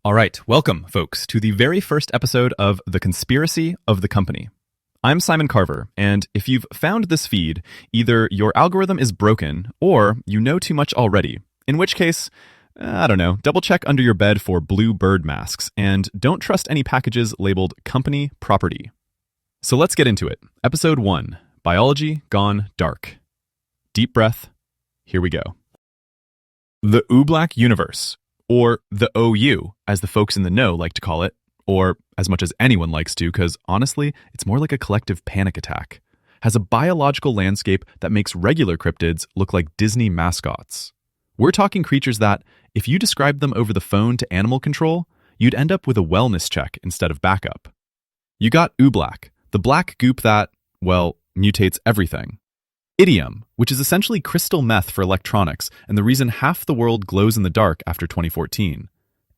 All right, welcome, folks, to the very first episode of The Conspiracy of the Company. I'm Simon Carver, and if you've found this feed, either your algorithm is broken or you know too much already, in which case, I don't know, double check under your bed for blue bird masks, and don't trust any packages labeled company property. So let's get into it. Episode 1, Biology Gone Dark. Deep breath, here we go. The Ooblack Universe, or the OU, as the folks in the know like to call it, or as much as anyone likes to, because honestly, it's more like a collective panic attack, has a biological landscape that makes regular cryptids look like Disney mascots. We're talking creatures that, if you described them over the phone to animal control, you'd end up with a wellness check instead of backup. You got Ooblack, the black goop that, well, mutates everything. Idiom, which is essentially crystal meth for electronics and the reason half the world glows in the dark after 2014.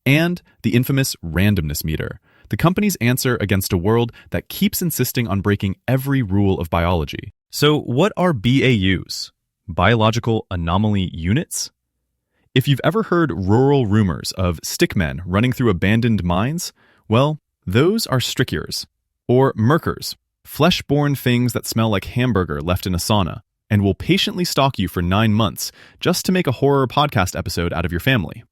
And the infamous randomness meter, the company's answer against a world that keeps insisting on breaking every rule of biology. So what are BAUs? Biological anomaly units? If you've ever heard rural rumors of stickmen running through abandoned mines, well, those are stricures, or murkers, flesh-born things that smell like hamburger left in a sauna, and will patiently stalk you for 9 months just to make a horror podcast episode out of your family.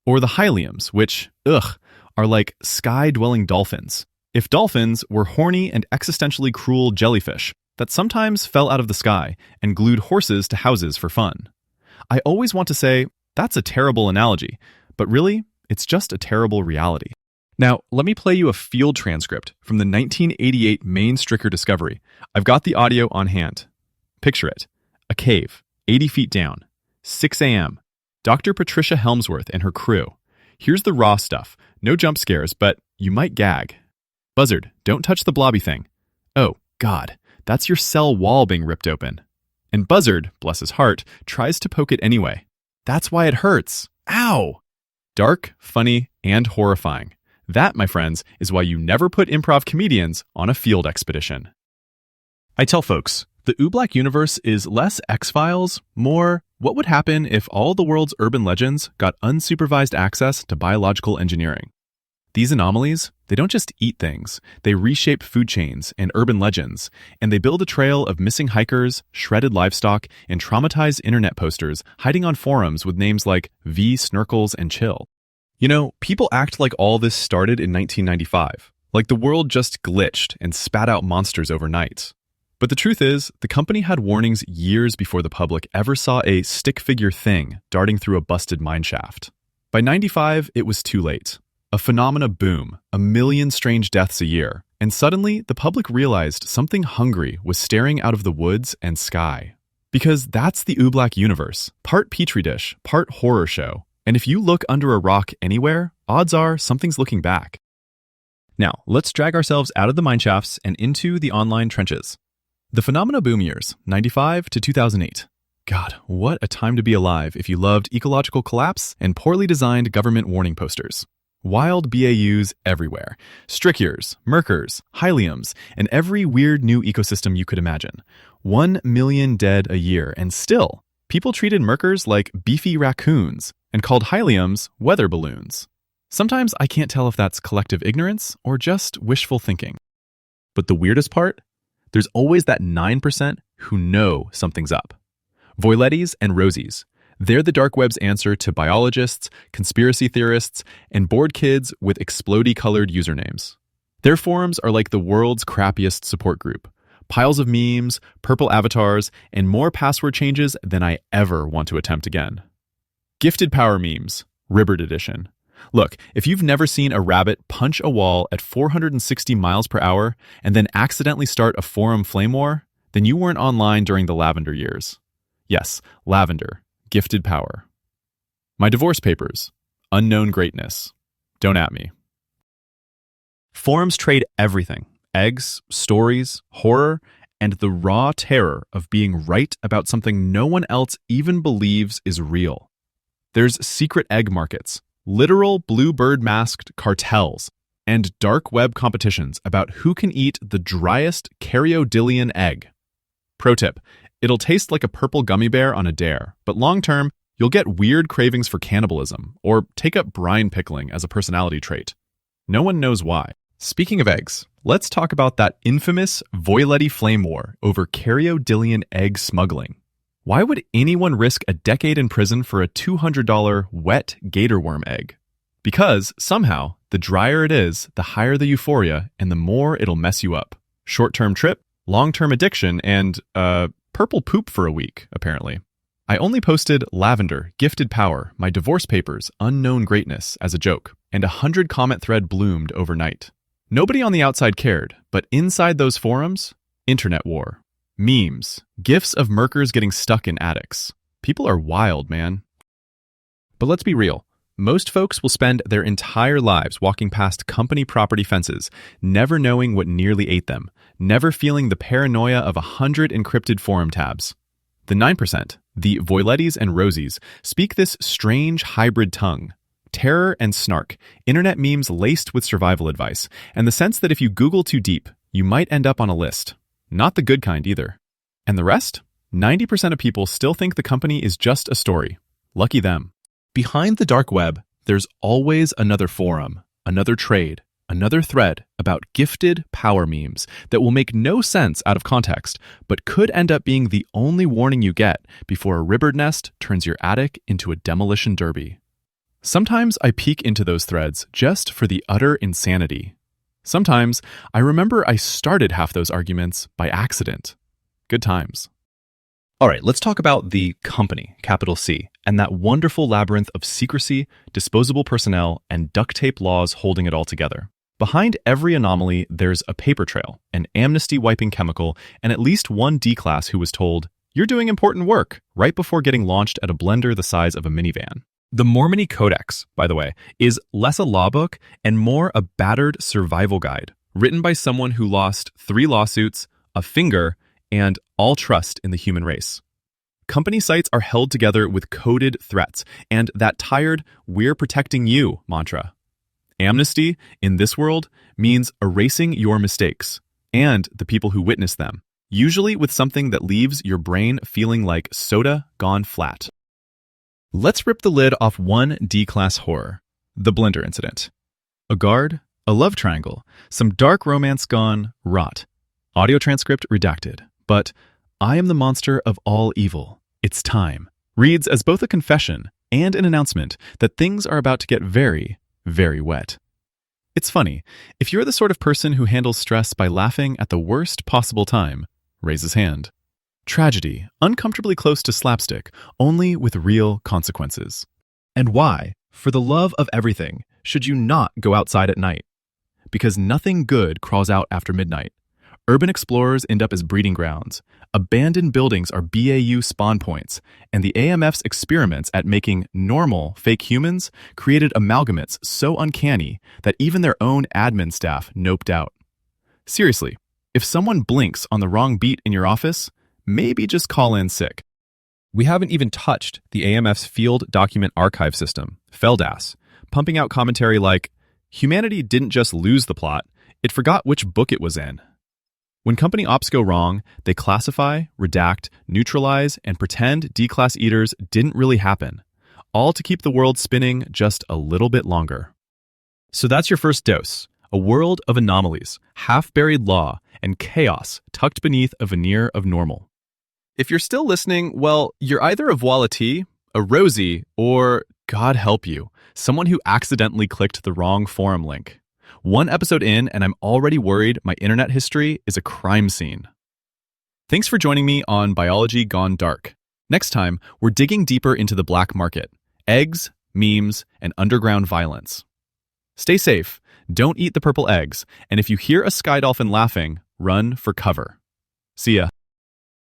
Or the hyliums, which, are like sky-dwelling dolphins. If dolphins were horny and existentially cruel jellyfish that sometimes fell out of the sky and glued horses to houses for fun. I always want to say, that's a terrible analogy, but really, it's just a terrible reality. Now, let me play you a field transcript from the 1988 Maine stricker discovery. I've got the audio on hand. Picture it. A cave, 80 feet down, 6 a.m., Dr. Patricia Helmsworth and her crew. Here's the raw stuff. No jump scares, but you might gag. Buzzard, don't touch the blobby thing. Oh, God, that's your cell wall being ripped open. And Buzzard, bless his heart, tries to poke it anyway. That's why it hurts. Ow! Dark, funny, and horrifying. That, my friends, is why you never put improv comedians on a field expedition. I tell folks, the Ooblack universe is less X-Files, more what would happen if all the world's urban legends got unsupervised access to biological engineering. These anomalies, they don't just eat things, they reshape food chains and urban legends, and they build a trail of missing hikers, shredded livestock, and traumatized internet posters hiding on forums with names like V, Snurkles, and Chill. You know, people act like all this started in 1995, like the world just glitched and spat out monsters overnight. But the truth is, the company had warnings years before the public ever saw a stick figure thing darting through a busted mineshaft. By 95, it was too late. A phenomena boom, 1 million strange deaths a year, and suddenly the public realized something hungry was staring out of the woods and sky. Because that's the Ooblack universe, part petri dish, part horror show. And if you look under a rock anywhere, odds are something's looking back. Now, let's drag ourselves out of the mineshafts and into the online trenches. The phenomena boom years, 95 to 2008. God, what a time to be alive if you loved ecological collapse and poorly designed government warning posters. Wild BAUs everywhere. Stricures, murkers, hyliums, and every weird new ecosystem you could imagine. 1 million dead a year, and still, people treated murkers like beefy raccoons and called hyliums weather balloons. Sometimes I can't tell if that's collective ignorance or just wishful thinking. But the weirdest part? There's always that 9% who know something's up. Voilettis and Rosies. They're the dark web's answer to biologists, conspiracy theorists, and bored kids with explodey-colored usernames. Their forums are like the world's crappiest support group. Piles of memes, purple avatars, and more password changes than I ever want to attempt again. Gifted power memes, Ribbert edition. Look, if you've never seen a rabbit punch a wall at 460 miles per hour and then accidentally start a forum flame war, then you weren't online during the lavender years. Yes, lavender, gifted power. My divorce papers, unknown greatness. Don't at me. Forums trade everything: eggs, stories, horror, and the raw terror of being right about something no one else even believes is real. There's secret egg markets, literal bluebird masked cartels, and dark web competitions about who can eat the driest Caryodillion egg. Pro tip, it'll taste like a purple gummy bear on a dare, but long term, You'll get weird cravings for cannibalism, or take up brine pickling as a personality trait. No one knows why. Speaking of eggs, let's talk about that infamous Voileti flame war over Caryodillion egg smuggling. Why would anyone risk a decade in prison for a $200 wet gator worm egg? Because, somehow, the drier it is, the higher the euphoria, and the more it'll mess you up. Short-term trip, long-term addiction, and, purple poop for a week, apparently. I only posted lavender, gifted power, my divorce papers, unknown greatness as a joke, and 100 comment thread bloomed overnight. Nobody on the outside cared, but inside those forums, internet war. Memes, gifs of Merkers getting stuck in attics. People are wild, man. But let's be real. Most folks will spend their entire lives walking past company property fences, never knowing what nearly ate them, never feeling the paranoia of 100 encrypted forum tabs. The 9%, the Voiletis and Rosies, speak this strange hybrid tongue. Terror and snark, internet memes laced with survival advice, and the sense that if you Google too deep, you might end up on a list. Not the good kind either. And the rest? 90% of people still think the company is just a story. Lucky them. Behind the dark web, there's always another forum, another trade, another thread about gifted power memes that will make no sense out of context, but could end up being the only warning you get before a ribbard nest turns your attic into a demolition derby. Sometimes I peek into those threads just for the utter insanity. Sometimes I remember I started half those arguments by accident. Good times. All right, let's talk about the company, capital C, and that wonderful labyrinth of secrecy, disposable personnel, and duct tape laws holding it all together. Behind every anomaly, there's a paper trail, an amnesty-wiping chemical, and at least one D-class who was told, "You're doing important work," right before getting launched at a blender the size of a minivan. The Mormony Codex, by the way, is less a law book and more a battered survival guide, written by someone who lost 3 lawsuits, a finger, and all trust in the human race. Company sites are held together with coded threats and that tired, "we're protecting you" mantra. Amnesty, in this world, means erasing your mistakes and the people who witness them, usually with something that leaves your brain feeling like soda gone flat. Let's rip the lid off one D-class horror, the Blender incident. A guard, a love triangle, some dark romance gone rot. Audio transcript redacted. But "I am the monster of all evil. It's time" reads as both a confession and an announcement that things are about to get very, very wet. It's funny, if you're the sort of person who handles stress by laughing at the worst possible time, raise his hand. Tragedy, uncomfortably close to slapstick, only with real consequences. And why, for the love of everything, should you not go outside at night? Because nothing good crawls out after midnight. Urban explorers end up as breeding grounds. Abandoned buildings are BAU spawn points, and the AMF's experiments at making normal fake humans created amalgamates so uncanny that even their own admin staff noped out. Seriously, if someone blinks on the wrong beat in your office, maybe just call in sick. We haven't even touched the AMF's Field Document Archive system, FELDAS, pumping out commentary like, "Humanity didn't just lose the plot, it forgot which book it was in." When company ops go wrong, they classify, redact, neutralize, and pretend D-class eaters didn't really happen, all to keep the world spinning just a little bit longer. So that's your first dose, a world of anomalies, half-buried law, and chaos tucked beneath a veneer of normal. If you're still listening, well, you're either a Voileti, a Rosie, or, God help you, someone who accidentally clicked the wrong forum link. One episode in, and I'm already worried my internet history is a crime scene. Thanks for joining me on Biology Gone Dark. Next time, we're digging deeper into the black market, eggs, memes, and underground violence. Stay safe, don't eat the purple eggs, and if you hear a sky dolphin laughing, run for cover. See ya.